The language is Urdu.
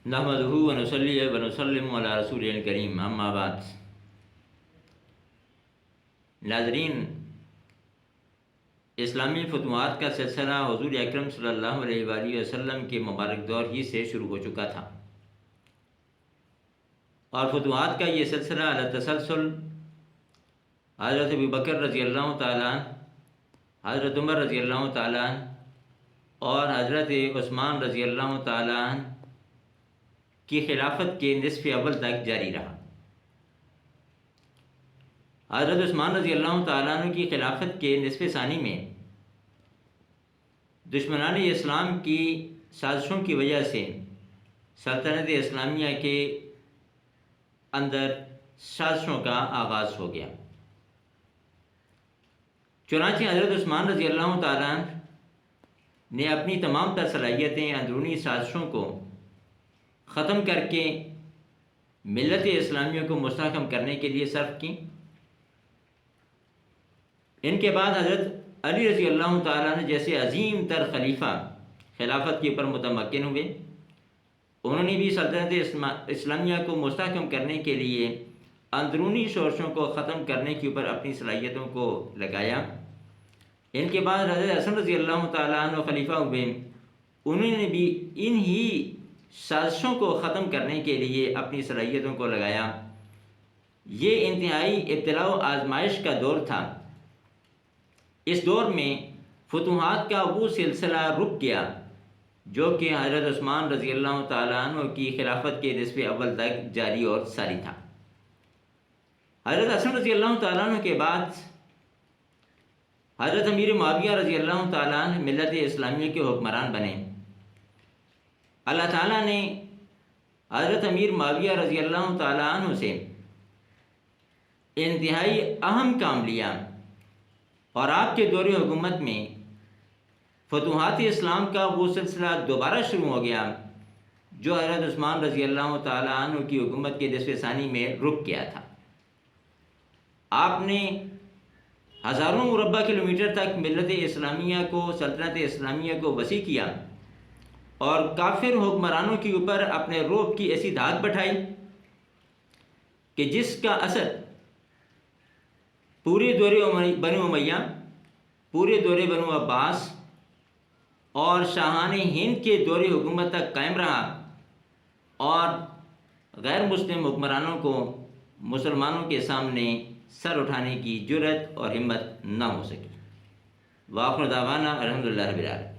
نحمدہ ونصلی ونسلم علی رسول الکریم، اما بعد۔ ناظرین، اسلامی فتوحات کا سلسلہ حضور اکرم صلی اللہ علیہ وآلہ وسلم کے مبارک دور ہی سے شروع ہو چکا تھا، اور فتوحات کا یہ سلسلہ علی تسلسل حضرت ابوبکر رضی اللہ تعالیٰ عنہ، حضرت عمر رضی اللہ تعالیٰ عنہ اور حضرت عثمان رضی اللہ تعالیٰ عنہ کی خلافت کے نصف اول تک جاری رہا۔ حضرت عثمان رضی اللہ تعالیٰ عنہ کی خلافت کے نصف ثانی میں دشمنان اسلام کی سازشوں کی وجہ سے سلطنت اسلامیہ کے اندر سازشوں کا آغاز ہو گیا۔ چنانچہ حضرت عثمان رضی اللہ تعالیٰ عنہ نے اپنی تمام تر صلاحیتیں اندرونی سازشوں کو ختم کر کے ملت اسلامیہ کو مستحکم کرنے کے لیے صرف کی۔ ان کے بعد حضرت علی رضی اللہ تعالیٰ عنہ جیسے عظیم تر خلیفہ خلافت کے اوپر متمکن ہوئے۔ انہوں نے بھی سلطنت اسلامیہ کو مستحکم کرنے کے لیے اندرونی شورشوں کو ختم کرنے کے اوپر اپنی صلاحیتوں کو لگایا۔ ان کے بعد حضرت حسن رضی اللہ تعالیٰ عنہ خلیفہ ہوئے۔ انہوں نے بھی انہی سازشوں کو ختم کرنے کے لیے اپنی صلاحیتوں کو لگایا۔ یہ انتہائی ابتلاء و آزمائش کا دور تھا۔ اس دور میں فتوحات کا وہ سلسلہ رک گیا جو کہ حضرت عثمان رضی اللہ تعالیٰ عنہ کی خلافت کے نصف اول تک جاری اور ساری تھا۔ حضرت حسن رضی اللہ تعالیٰ عنہ کے بعد حضرت امیر معاویہ رضی اللہ تعالیٰ عنہ ملت اسلامیہ کے حکمران بنے۔ اللہ تعالیٰ نے حضرت امیر معاویہ رضی اللہ تعالیٰ عنہ سے انتہائی اہم کام لیا، اور آپ کے دور حکومت میں فتوحات اسلام کا وہ سلسلہ دوبارہ شروع ہو گیا جو حضرت عثمان رضی اللہ تعالیٰ عنہ کی حکومت کے نصف ثانی میں رک گیا تھا۔ آپ نے ہزاروں مربع کلومیٹر تک ملت اسلامیہ کو، سلطنت اسلامیہ کو وسیع کیا، اور کافر حکمرانوں کے اوپر اپنے رعب کی ایسی دھاک بٹھائی کہ جس کا اثر پورے دور بنو امیہ، پورے دور بنو عباس اور شاہان ہند کے دور حکومت تک قائم رہا، اور غیر مسلم حکمرانوں کو مسلمانوں کے سامنے سر اٹھانے کی جرأت اور ہمت نہ ہو سکی۔ وآخر دعوانا الحمدللہ رب العالمین۔